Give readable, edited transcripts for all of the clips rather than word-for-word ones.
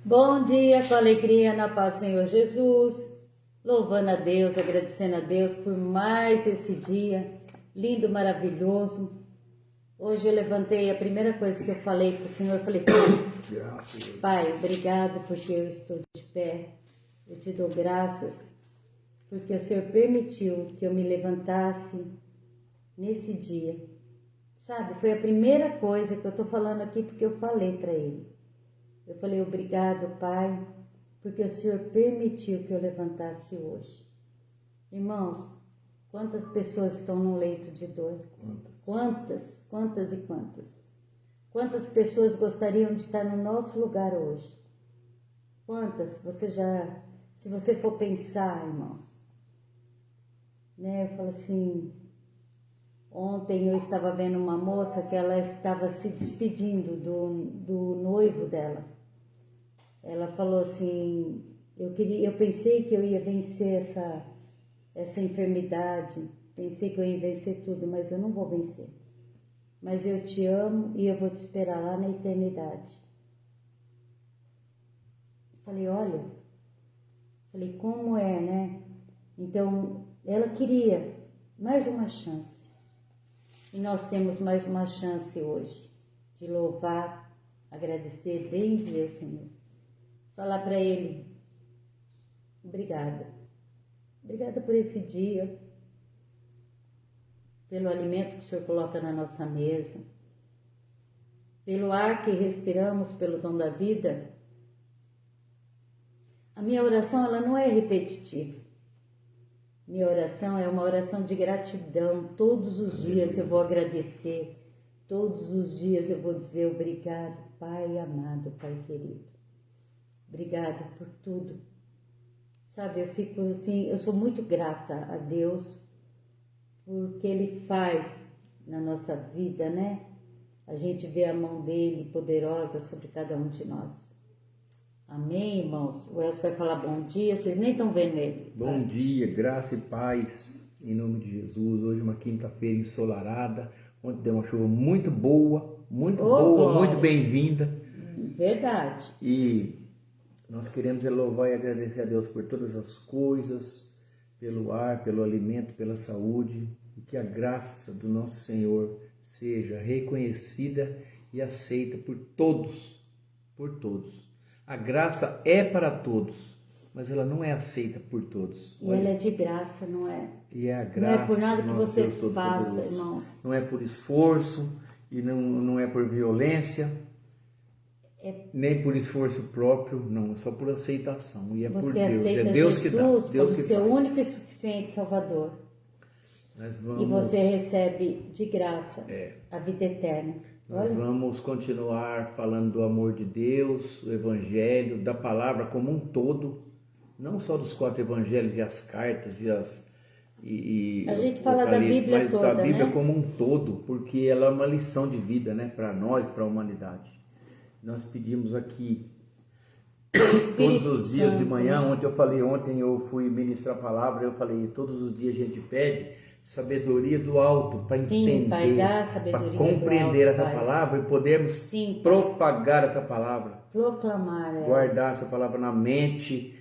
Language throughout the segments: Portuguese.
Bom dia, com alegria, na paz do Senhor Jesus, louvando a Deus, agradecendo a Deus por mais esse dia lindo, maravilhoso. Hoje eu levantei, a primeira coisa que eu falei para o Senhor, eu falei assim, Pai, obrigado porque eu estou de pé, eu te dou graças, porque o Senhor permitiu que eu me levantasse nesse dia. Sabe, foi a primeira coisa que eu estou falando aqui porque eu falei para Ele. Eu falei, obrigado, Pai, porque o Senhor permitiu que eu levantasse hoje. Irmãos, quantas pessoas estão no leito de dor? Quantas e quantas? Quantas pessoas gostariam de estar no nosso lugar hoje? Quantas? Se você for pensar, irmãos, né? Eu falo assim, ontem eu estava vendo uma moça que ela estava se despedindo do noivo dela. Ela falou assim, eu pensei que eu ia vencer essa enfermidade, pensei que eu ia vencer tudo, mas eu não vou vencer. Mas eu te amo e eu vou te esperar lá na eternidade. Falei, olha, como é, né? Então, ela queria mais uma chance. E nós temos mais uma chance hoje de louvar, agradecer, bendizer o Senhor. Falar para Ele, obrigada. Obrigada por esse dia, pelo alimento que o Senhor coloca na nossa mesa, pelo ar que respiramos, pelo dom da vida. A minha oração, ela não é repetitiva. Minha oração é uma oração de gratidão. Todos os dias eu vou agradecer. Todos os dias eu vou dizer obrigado, Pai amado, Pai querido. Obrigado por tudo. Sabe, eu fico assim, eu sou muito grata a Deus por que Ele faz na nossa vida, né? A gente vê a mão dele poderosa sobre cada um de nós. Amém, irmãos? O Elcio vai falar bom dia, vocês nem estão vendo ele. Bom dia, graça e paz, em nome de Jesus. Hoje uma quinta-feira ensolarada, ontem deu uma chuva muito boa, muito bem-vinda. Verdade. E nós queremos louvar e agradecer a Deus por todas as coisas, pelo ar, pelo alimento, pela saúde, e que a graça do nosso Senhor seja reconhecida e aceita por todos, A graça é para todos, mas ela não é aceita por todos. E ela é de graça, não é? E é a graça. Não é por nada que você faça, irmãos. Não é por esforço e não é por violência. Nem por esforço próprio, não, só por aceitação. E é por Deus, aceita é Deus Jesus que dá, Deus como que seu faz. único e suficiente Salvador. E você recebe de graça a vida eterna. Nós vamos continuar falando do amor de Deus, do Evangelho, da palavra como um todo, não só dos 4 evangelhos e as cartas a gente fala da Bíblia mas toda, da Bíblia né? como um todo, porque ela é uma lição de vida, né, para nós, para a humanidade. Nós pedimos aqui todos os dias de manhã. Ontem eu fui ministrar a palavra, eu falei, todos os dias a gente pede sabedoria do alto para entender, para compreender essa palavra e podermos propagar essa palavra, proclamar, guardar essa palavra na mente,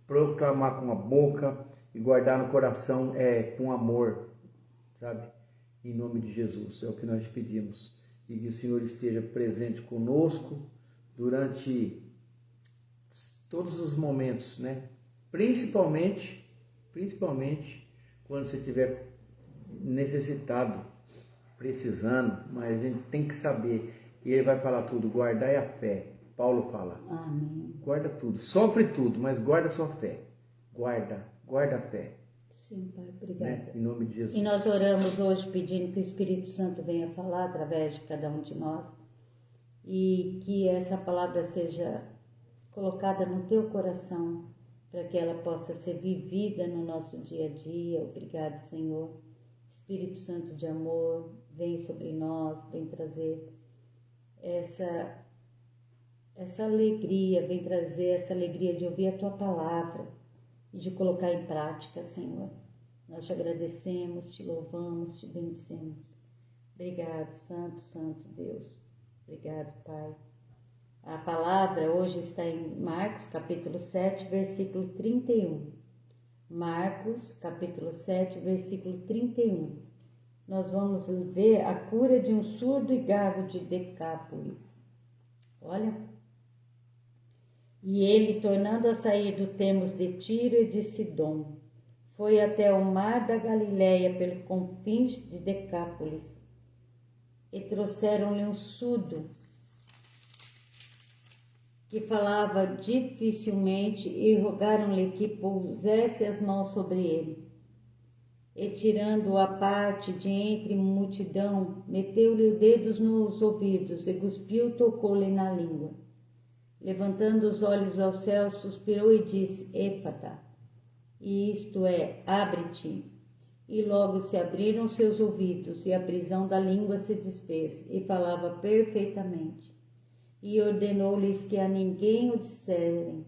proclamar com a boca e guardar no coração com amor, sabe? Em nome de Jesus, é o que nós pedimos. E que o Senhor esteja presente conosco durante todos os momentos, né? Principalmente quando você estiver necessitado, precisando, mas a gente tem que saber. E ele vai falar tudo, guardai a fé. Paulo fala, amém. Guarda tudo, sofre tudo, mas guarda a sua fé. Guarda a fé. Sim, Pai, obrigada. Né? Em nome de Jesus. E nós oramos hoje pedindo que o Espírito Santo venha falar através de cada um de nós e que essa palavra seja colocada no teu coração para que ela possa ser vivida no nosso dia a dia. Obrigado, Senhor. Espírito Santo de amor, vem sobre nós, vem trazer essa alegria, vem trazer essa alegria de ouvir a tua palavra e de colocar em prática, Senhor. Nós te agradecemos, te louvamos, te bendicemos. Obrigado, Santo Deus. Obrigado, Pai. A palavra hoje está em Marcos, capítulo 7, versículo 31. Marcos, capítulo 7, versículo 31. Nós vamos ver a cura de um surdo e gago de Decápolis. Olha. E ele, tornando a sair do termos de Tiro e de Sidom, foi até o mar da Galileia pelos confins de Decápolis. E trouxeram-lhe um surdo que falava dificilmente e rogaram-lhe que pusesse as mãos sobre ele. E tirando-o à parte de entre multidão, meteu-lhe os dedos nos ouvidos e cuspiu, tocou-lhe na língua. Levantando os olhos ao céu, suspirou e disse, Éfata, e isto é, abre-te. E logo se abriram seus ouvidos, e a prisão da língua se desfez, e falava perfeitamente. E ordenou-lhes que a ninguém o disserem.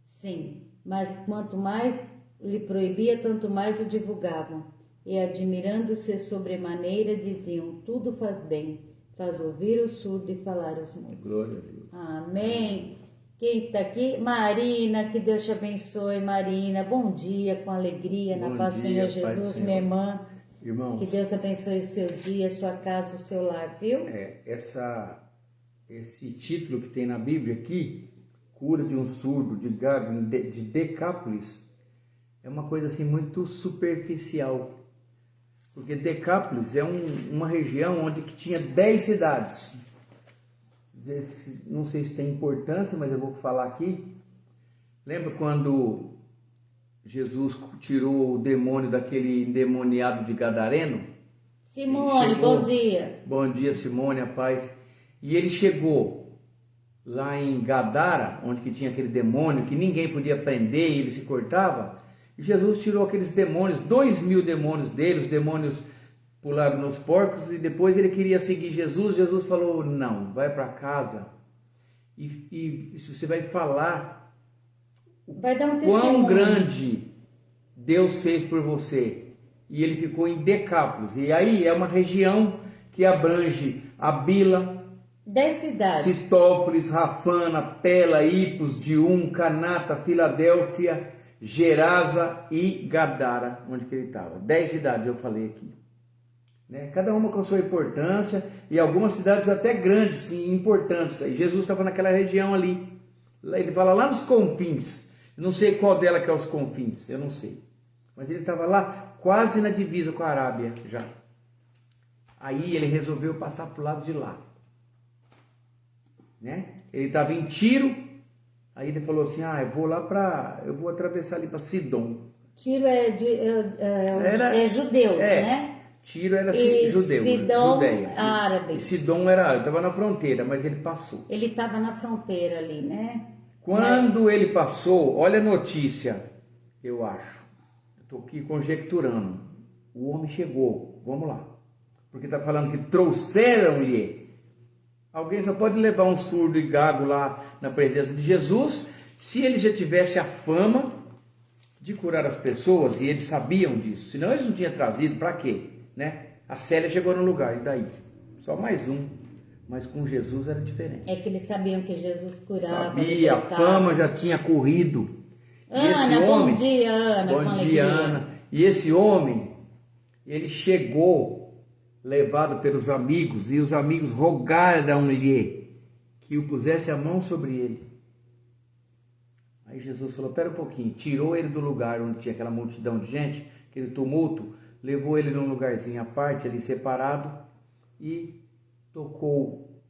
Sim, mas quanto mais lhe proibia, tanto mais o divulgavam. E admirando-se sobremaneira, diziam, tudo faz bem, faz ouvir o surdo e falar os mudos. Glória a Deus. Amém. Quem está aqui? Marina, que Deus te abençoe, Marina. Bom dia, com alegria, na paz do Senhor Jesus, minha irmã. Irmãos, que Deus abençoe o seu dia, a sua casa, o seu lar, viu? Esse título que tem na Bíblia aqui, cura de um surdo de gago de Decápolis, é uma coisa assim muito superficial. Porque Decápolis é uma região onde que tinha 10 cidades. Não sei se tem importância, mas eu vou falar aqui. Lembra quando Jesus tirou o demônio daquele endemoniado de Gadareno? Simone, bom dia. Bom dia, Simone, a paz. E ele chegou lá em Gadara, onde que tinha aquele demônio que ninguém podia prender e ele se cortava. E Jesus tirou aqueles demônios, 2.000 demônios dele, os demônios pularam nos porcos, e depois ele queria seguir Jesus. Jesus falou, não, vai para casa e você vai falar vai dar um quão testemunho. grande Deus fez por você. E ele ficou em Decápolis, e aí é uma região que abrange Abila, 10 cidades. Citópolis, Rafana, Pela, Ipos, Dium, Canata, Filadélfia, Gerasa e Gadara, onde que ele estava. 10 cidades eu falei aqui. Né? Cada uma com sua importância, e algumas cidades até grandes e importantes. E Jesus estava naquela região ali. Ele fala lá nos confins. Eu não sei qual dela que é os confins, eu não sei. Mas ele estava lá quase na divisa com a Arábia já. Aí ele resolveu passar para o lado de lá. Né? Ele estava em Tiro, aí ele falou assim, eu vou atravessar ali para Sidom. Tiro é judeus, né? Tiro era judeu, Sidom, Judeia. árabe. E Sidom era árabe, estava na fronteira, mas ele passou. Ele estava na fronteira ali, né? Quando ele passou, olha a notícia, eu acho. Estou aqui conjecturando. O homem chegou, vamos lá. Porque está falando que trouxeram-lhe. Alguém só pode levar um surdo e gago lá na presença de Jesus se ele já tivesse a fama de curar as pessoas, e eles sabiam disso. Senão eles não tinham trazido, para quê? Né? A Célia chegou no lugar, e daí? Só mais um. Mas com Jesus era diferente. É que eles sabiam que Jesus curava. Sabia, a fama já tinha corrido. Ana, e esse homem, bom dia, Ana. Bom dia, Ana. E esse homem, ele chegou levado pelos amigos, e os amigos rogaram-lhe que o pusesse a mão sobre ele. Aí Jesus falou, pera um pouquinho, tirou ele do lugar onde tinha aquela multidão de gente, aquele tumulto, levou ele num lugarzinho à parte, ali separado, e tocou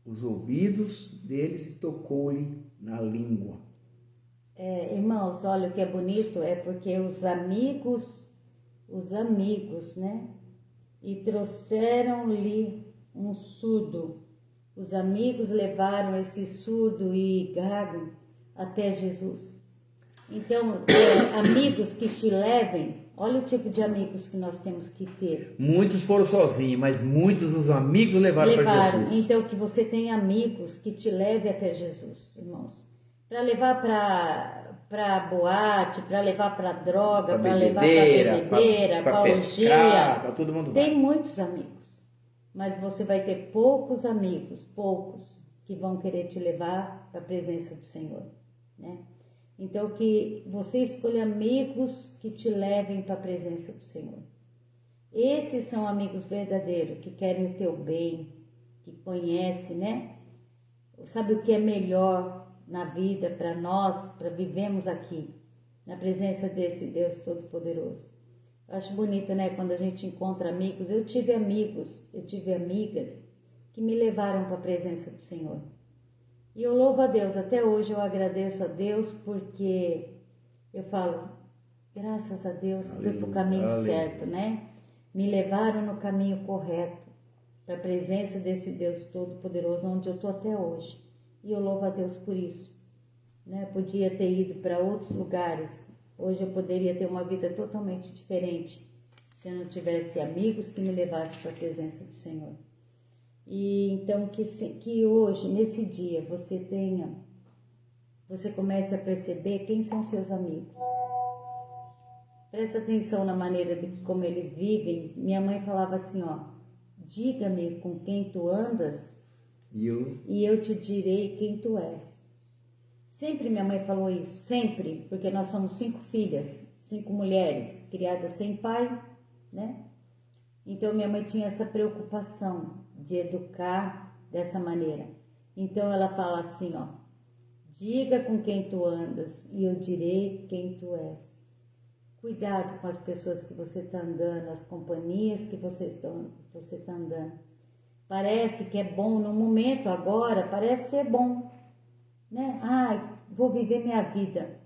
os ouvidos deles e tocou-lhe na língua. Irmãos, olha, o que é bonito é porque os amigos, né? E trouxeram-lhe um surdo. Os amigos levaram esse surdo e gago até Jesus. Então, amigos que te levem, olha o tipo de amigos que nós temos que ter. Muitos foram sozinhos, mas muitos os amigos levaram para Jesus. Então, que você tenha amigos que te levem até Jesus, irmãos. Para levar para boate, para levar para droga, para levar para bebedeira, para orgia. Para todo mundo. Tem muitos amigos, mas você vai ter poucos amigos, poucos, que vão querer te levar para a presença do Senhor, né? Então, que você escolha amigos que te levem para a presença do Senhor. Esses são amigos verdadeiros, que querem o teu bem, que conhecem, né? Sabe o que é melhor na vida para nós, para vivermos aqui, na presença desse Deus Todo-Poderoso. Eu acho bonito, né? Quando a gente encontra amigos. Eu tive amigas que me levaram para a presença do Senhor. E eu louvo a Deus, até hoje eu agradeço a Deus, porque eu falo, graças a Deus, fui para o caminho certo, né? Me levaram no caminho correto, para a presença desse Deus Todo-Poderoso, onde eu estou até hoje. E eu louvo a Deus por isso, né? Podia ter ido para outros lugares, hoje eu poderia ter uma vida totalmente diferente, se eu não tivesse amigos que me levassem para a presença do Senhor. E então que hoje, nesse dia, você comece a perceber quem são seus amigos. Presta atenção na maneira de como eles vivem. Minha mãe falava assim, ó, diga-me com quem tu andas e eu te direi quem tu és. Sempre minha mãe falou isso, sempre, porque nós somos 5 filhas, 5 mulheres, criadas sem pai, né? Então minha mãe tinha essa preocupação de educar dessa maneira. Então ela fala assim, ó, diga com quem tu andas e eu direi quem tu és. Cuidado com as pessoas que você está andando, as companhias que você está andando. Parece que é bom no momento agora, parece ser bom, né? Ai, vou viver minha vida.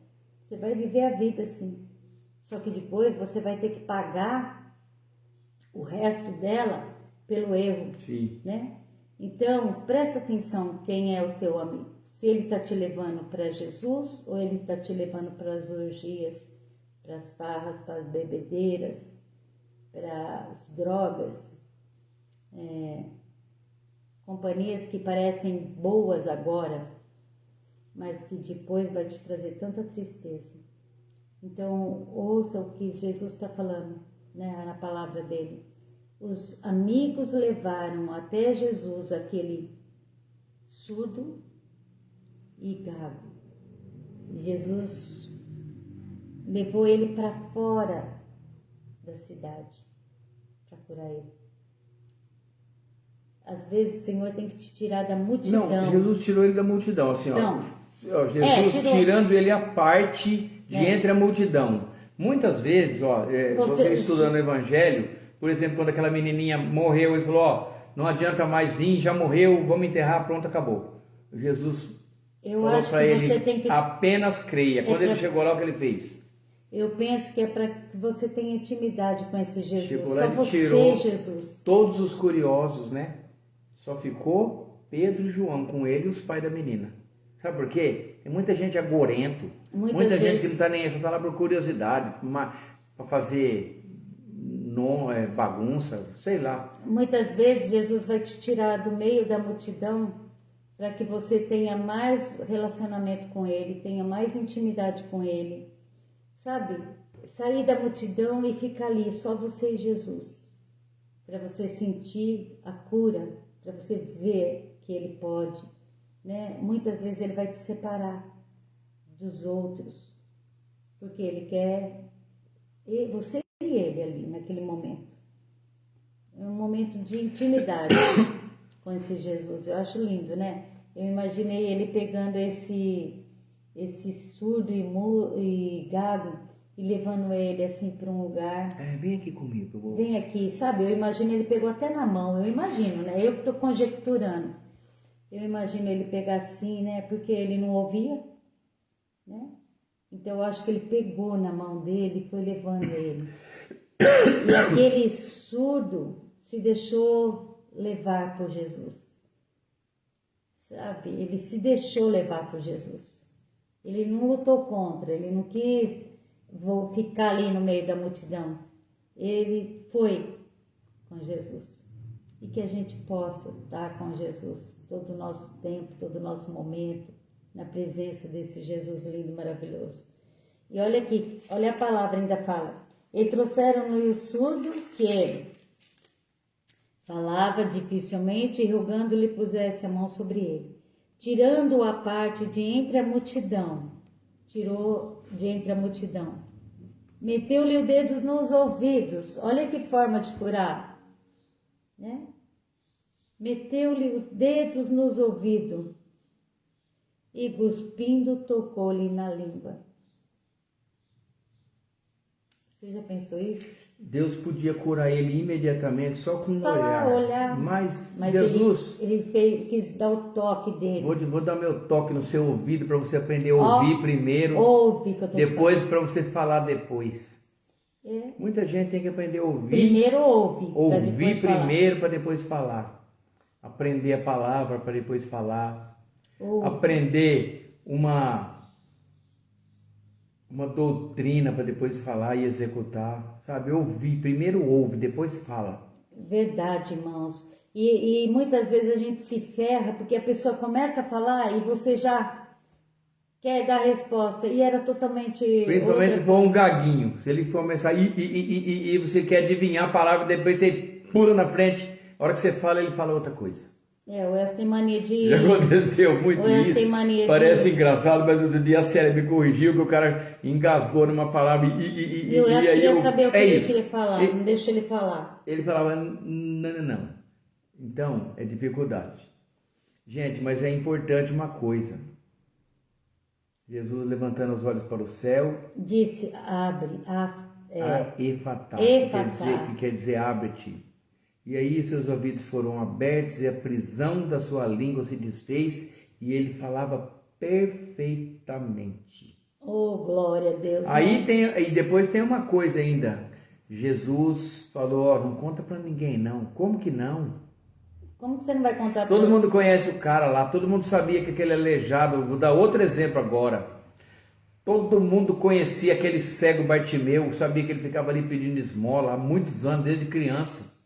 Você vai viver a vida sim. Só que depois você vai ter que pagar o resto dela pelo erro, sim, né? Então, presta atenção quem é o teu amigo. Se ele está te levando para Jesus ou ele está te levando para as orgias, para as farras, para as bebedeiras, para as drogas, companhias que parecem boas agora, mas que depois vai te trazer tanta tristeza. Então, ouça o que Jesus está falando, né, na palavra dele. Os amigos levaram até Jesus aquele surdo e gago. Jesus levou ele para fora da cidade para curar ele. Às vezes o Senhor tem que te tirar da multidão. Não, Jesus tirou ele da multidão, assim, então, ó, Jesus tirando ele a parte de entre a multidão. Muitas vezes, ó, você estudando o Evangelho, por exemplo, quando aquela menininha morreu, ele falou, ó, não adianta mais vir, já morreu, vamos enterrar, pronto, acabou. Jesus falou para ele, apenas creia. Quando ele chegou lá, o que ele fez? Eu penso que é para que você tenha intimidade com esse Jesus. Chegou lá, só você, tirou Jesus. Todos os curiosos, né? Só ficou Pedro e João com ele e os pais da menina. Sabe por quê? Tem muita gente agorento, muita gente que não está nem aí, só está lá por curiosidade, para fazer bagunça, sei lá. Muitas vezes Jesus vai te tirar do meio da multidão para que você tenha mais relacionamento com Ele, tenha mais intimidade com Ele, sabe? Sair da multidão e ficar ali, só você e Jesus, para você sentir a cura, para você ver que Ele pode, né? Muitas vezes Ele vai te separar dos outros, porque Ele quer você e Ele ali naquele momento. É um momento de intimidade com esse Jesus. Eu acho lindo, né? Eu imaginei ele pegando esse surdo e gago e levando ele assim para um lugar. Vem aqui comigo. Vem aqui, sabe? Eu imagino ele pegou até na mão. Eu imagino, né? Eu que estou conjecturando. Eu imagino ele pegar assim, né? Porque ele não ouvia, né? Então eu acho que ele pegou na mão dele e foi levando ele. E aquele surdo se deixou levar por Jesus. Sabe? Ele se deixou levar por Jesus. Ele não lutou contra, ele não quis ficar ali no meio da multidão. Ele foi com Jesus. E que a gente possa estar com Jesus todo o nosso tempo, todo o nosso momento, na presença desse Jesus lindo e maravilhoso. E olha aqui, olha a palavra ainda fala. E trouxeram-lhe o surdo que falava dificilmente e rogando-lhe pusesse a mão sobre ele. tirando-o à parte de entre a multidão, tirou de entre a multidão, meteu-lhe os dedos nos ouvidos, olha que forma de curar, né? Meteu-lhe os dedos nos ouvidos e cuspindo tocou-lhe na língua. Você já pensou isso? Deus podia curar ele imediatamente só com um olhar. Mas Jesus... Ele quis dar o toque dele. Vou dar meu toque no seu ouvido para você aprender a ouvir primeiro. Ouve que eu tô depois para você falar depois. É. Muita gente tem que aprender a ouvir. Primeiro ouve. Ouvir primeiro para depois falar. Aprender a palavra para depois falar. Aprender uma doutrina para depois falar e executar, sabe? Ouvir, primeiro ouve, depois fala. Verdade, irmãos. E muitas vezes a gente se ferra porque a pessoa começa a falar e você já quer dar a resposta e era totalmente... Principalmente se for um gaguinho, se ele começar e você quer adivinhar a palavra, depois você pula na frente, a hora que você fala, ele fala outra coisa. O Elcio tem mania de... Já aconteceu muito isso. Tem mania Parece engraçado, mas outro dia a Célia me corrigiu que o cara engasgou numa palavra e eu acho que queria saber o que ele queria falar, não deixa ele falar. Ele falava, não. Então, é dificuldade. Gente, mas é importante uma coisa. Jesus levantando os olhos para o céu. Disse, abre. Efatá, que quer dizer abre-te. E aí seus ouvidos foram abertos e a prisão da sua língua se desfez e ele falava perfeitamente. Oh, glória a Deus. Aí e depois tem uma coisa ainda. Jesus falou, não conta para ninguém não. Como que não? Como que você não vai contar Todo mundo conhece o cara lá, todo mundo sabia que aquele aleijado, vou dar outro exemplo agora. Todo mundo conhecia aquele cego Bartimeu, sabia que ele ficava ali pedindo esmola há muitos anos, desde criança.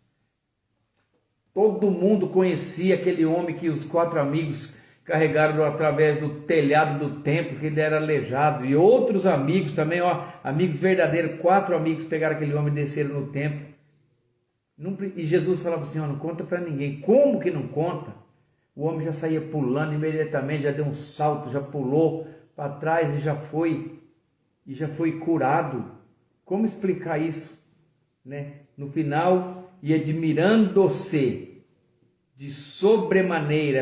Todo mundo conhecia aquele homem que os 4 amigos carregaram através do telhado do templo, que ele era aleijado. E outros amigos também, amigos verdadeiros, 4 amigos pegaram aquele homem e desceram no templo. E Jesus falava assim, não conta para ninguém. Como que não conta? O homem já saía pulando imediatamente, já deu um salto, já pulou para trás e já foi curado. Como explicar isso? Né? No final... E admirando-se de sobremaneira,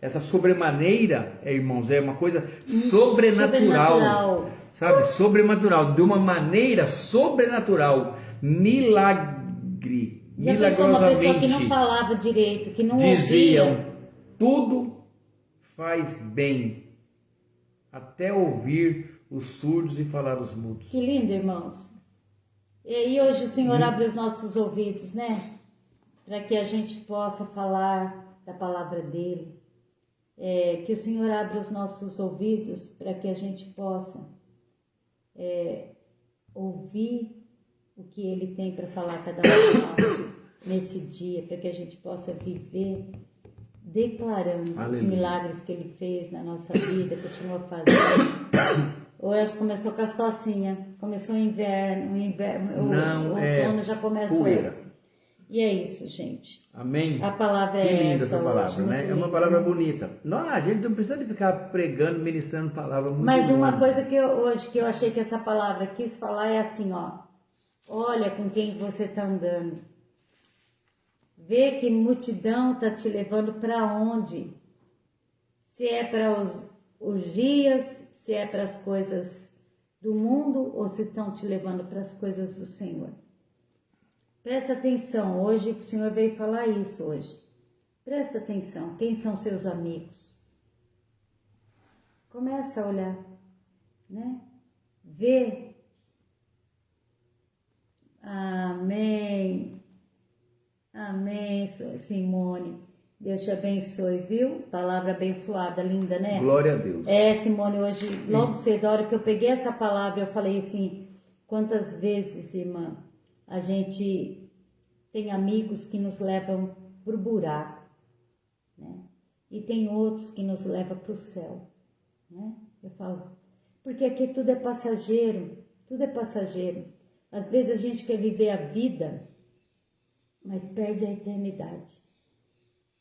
essa sobremaneira, irmãos, é uma coisa sobrenatural, sabe? Sobrenatural, de uma maneira sobrenatural, milagrosamente. Uma pessoa que não falava direito, que não diziam, ouvia. Tudo faz bem, até ouvir os surdos e falar os mudos. Que lindo, irmãos. E hoje o Senhor abre os nossos ouvidos, né? Para que a gente possa falar da palavra dele. Que o Senhor abra os nossos ouvidos para que a gente possa ouvir o que ele tem para falar a cada um de nós nesse dia, para que a gente possa viver declarando os milagres que ele fez na nossa vida, continua fazendo. O Elcio começou com as tocinhas, começou o inverno, o outono já começou. Poeira. E é isso, gente. Amém? A palavra que é linda essa palavra, hoje, né? É uma palavra bonita. Não, a gente não precisa de ficar pregando, ministrando palavra muito Mas uma bonita. coisa que eu achei que essa palavra quis falar é assim, olha com quem você está andando. Vê que multidão está te levando para onde. Se é para os dias, se é para as coisas do mundo ou se estão te levando para as coisas do Senhor. Presta atenção, hoje o Senhor veio falar isso hoje. Presta atenção, quem são seus amigos? Começa a olhar, né? Vê. Amém. Amém, Simone. Deus te abençoe, viu? Palavra abençoada, linda, né? Glória a Deus. Simone, hoje, logo cedo, a hora que eu peguei essa palavra, eu falei assim, quantas vezes, irmã, a gente tem amigos que nos levam pro buraco, né? E tem outros que nos levam pro céu, né? Eu falo, porque aqui tudo é passageiro, tudo é passageiro. Às vezes a gente quer viver a vida, mas perde a eternidade.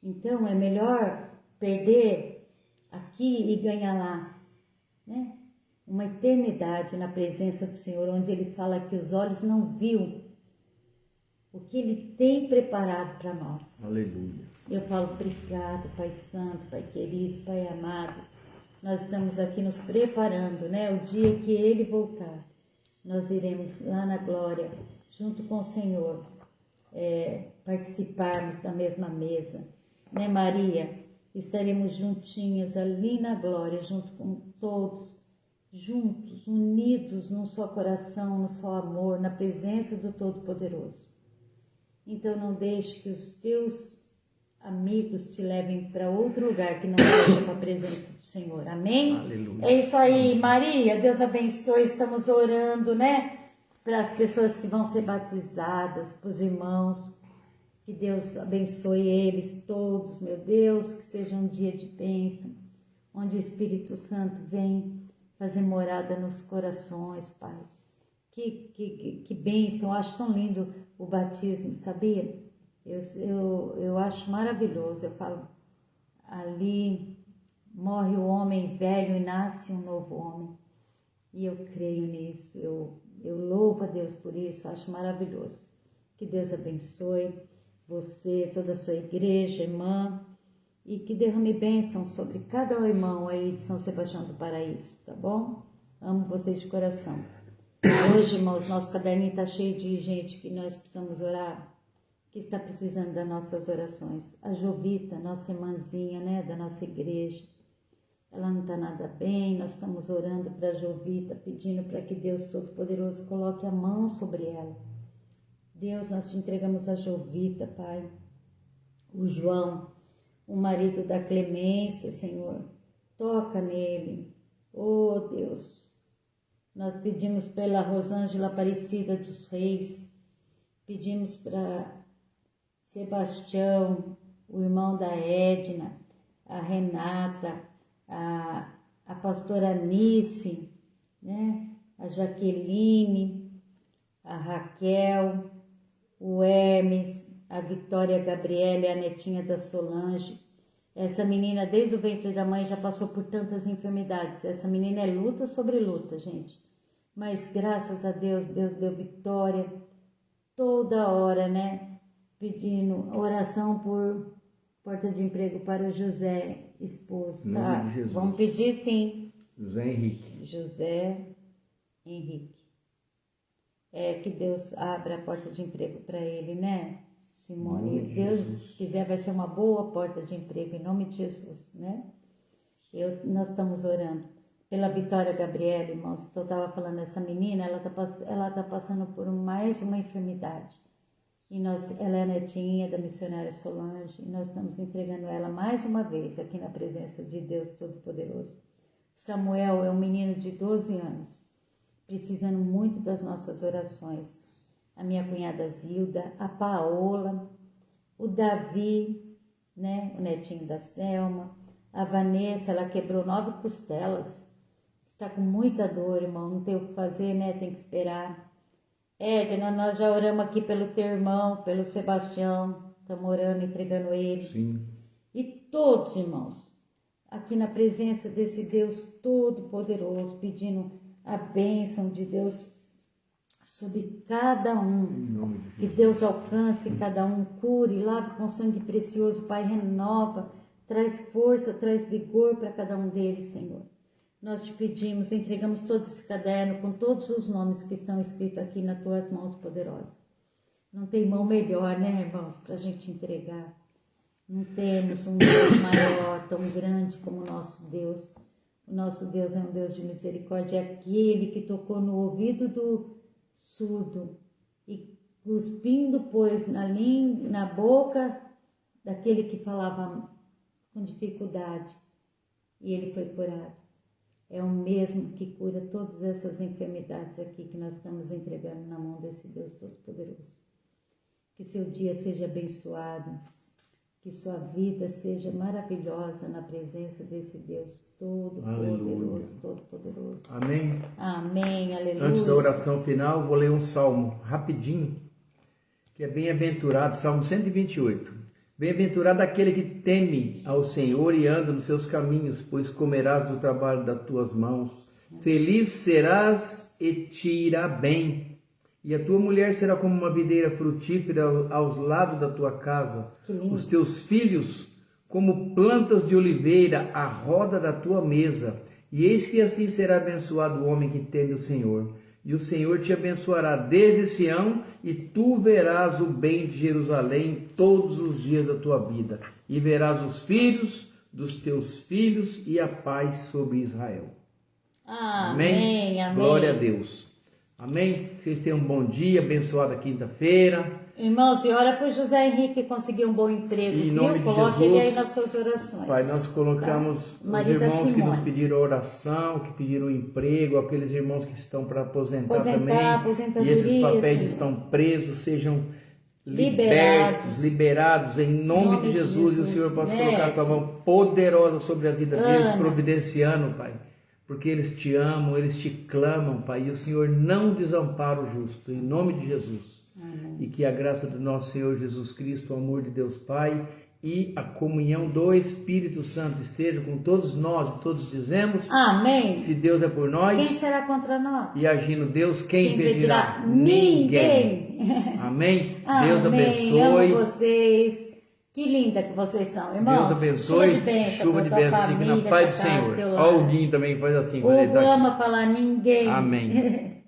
Então, é melhor perder aqui e ganha lá, né? Uma eternidade na presença do Senhor, onde Ele fala que os olhos não viu o que Ele tem preparado para nós. Aleluia. Eu falo, obrigado, Pai Santo, Pai querido, Pai amado. Nós estamos aqui nos preparando, né? O dia que Ele voltar, nós iremos lá na glória, junto com o Senhor, participarmos da mesma mesa, né, Maria? Estaremos juntinhas ali na glória, junto com todos, juntos, unidos num só coração, num só amor, na presença do Todo-Poderoso. Então não deixe que os teus amigos te levem para outro lugar que não seja para a presença do Senhor. Amém? Aleluia. É isso aí, Maria. Deus abençoe. Estamos orando, né? Para as pessoas que vão ser batizadas, para os irmãos. Que Deus abençoe eles todos, meu Deus. Que seja um dia de bênção, onde o Espírito Santo vem fazer morada nos corações, Pai. Que bênção. Eu acho tão lindo o batismo, sabia? Eu acho maravilhoso. Eu falo, ali morre o homem velho e nasce um novo homem. E eu creio nisso. Eu louvo a Deus por isso. Acho maravilhoso. Que Deus abençoe você, toda a sua igreja, irmã. E que derrame bênção sobre cada irmão aí de São Sebastião do Paraíso, tá bom? Amo vocês de coração. Hoje, irmãos, nosso caderninho está cheio de gente que nós precisamos orar, que está precisando das nossas orações. A Jovita, nossa irmãzinha, né, da nossa igreja, ela não está nada bem, nós estamos orando para a Jovita, pedindo para que Deus Todo-Poderoso coloque a mão sobre ela. Deus, nós te entregamos a Jovita, Pai, o João, o marido da Clemência, Senhor, toca nele, oh Deus. Nós pedimos pela Rosângela Aparecida dos Reis, pedimos para Sebastião, o irmão da Edna, a Renata, a pastora Anice, né? A Jaqueline, a Raquel, o Hermes, a Vitória Gabriela e a netinha da Solange. Essa menina, desde o ventre da mãe, já passou por tantas enfermidades. Essa menina é luta sobre luta, gente. Mas graças a Deus, Deus deu vitória toda hora, né? Pedindo oração por porta de emprego para o José, esposo, tá? Vamos pedir sim. José Henrique. José Henrique. Que Deus abra a porta de emprego para ele, né? Simone, Deus, se quiser, vai ser uma boa porta de emprego, em nome de Jesus, né? Nós estamos orando pela Vitória Gabriela, irmãos. Então, eu estava falando, essa menina, ela tá passando por mais uma enfermidade. E ela é netinha da missionária Solange, e nós estamos entregando ela mais uma vez aqui na presença de Deus Todo-Poderoso. Samuel é um menino de 12 anos, precisando muito das nossas orações. A minha cunhada Zilda, a Paola, o Davi, né, o netinho da Selma, a Vanessa, ela quebrou 9 costelas, está com muita dor, irmão, não tem o que fazer, né, tem que esperar. Edna, nós já oramos aqui pelo teu irmão, pelo Sebastião, estamos orando, entregando ele. Sim. E todos, irmãos, aqui na presença desse Deus Todo-Poderoso, pedindo a bênção de Deus sobre cada um, que Deus alcance cada um, cure, lave com sangue precioso, Pai, renova, traz força, traz vigor para cada um deles, Senhor. Nós te pedimos, entregamos todo esse caderno com todos os nomes que estão escritos aqui nas tuas mãos poderosas. Não tem mão melhor, né, irmãos, para a gente entregar. Não temos um Deus maior, tão grande como o nosso Deus. O nosso Deus é um Deus de misericórdia, é aquele que tocou no ouvido do surdo e cuspindo, pois, na boca daquele que falava com dificuldade, e ele foi curado. É o mesmo que cura todas essas enfermidades aqui que nós estamos entregando na mão desse Deus Todo-Poderoso. Que seu dia seja abençoado, que sua vida seja maravilhosa na presença desse Deus Todo-Poderoso, Todo-Poderoso. Amém? Amém, aleluia. Antes da oração final, vou ler um salmo rapidinho, que é bem-aventurado, Salmo 128. Bem-aventurado aquele que teme ao Senhor e anda nos seus caminhos, pois comerás do trabalho das tuas mãos. Feliz serás e te irá bem. E a tua mulher será como uma videira frutífera aos lados da tua casa. Os teus filhos como plantas de oliveira à roda da tua mesa. E eis que assim será abençoado o homem que teme o Senhor. E o Senhor te abençoará desde Sião, e tu verás o bem de Jerusalém todos os dias da tua vida. E verás os filhos dos teus filhos e a paz sobre Israel. Amém, amém. Glória a Deus. Amém? Vocês tenham um bom dia, abençoada quinta-feira. Irmãos, e ora para o José Henrique conseguir um bom emprego. Em nome de Coloque Jesus, ele aí nas suas orações. Pai, nós colocamos Tá? os irmãos que nos Simone. pediram oração, que pediram emprego, aqueles irmãos que estão para aposentar também. E esses aposentadoria, papéis Senhor. estão presos, sejam liberados em nome de Jesus. E o Senhor pode colocar a tua mão poderosa sobre a vida deles, providenciando, Pai. Porque eles te amam, eles te clamam, Pai, e o Senhor não desampara o justo, em nome de Jesus. Amém. E que a graça do nosso Senhor Jesus Cristo, o amor de Deus Pai e a comunhão do Espírito Santo esteja com todos nós, e todos dizemos, amém. Se Deus é por nós, Quem será contra nós? E agindo Deus, quem impedirá? Ninguém. Amém? Amém. Deus abençoe. Amo vocês. Que linda que vocês são, irmãos. Deus abençoe. Chuva de bênção. Fique na paz do Senhor. Alguém também faz assim. Hugo ama falar ninguém. Amém.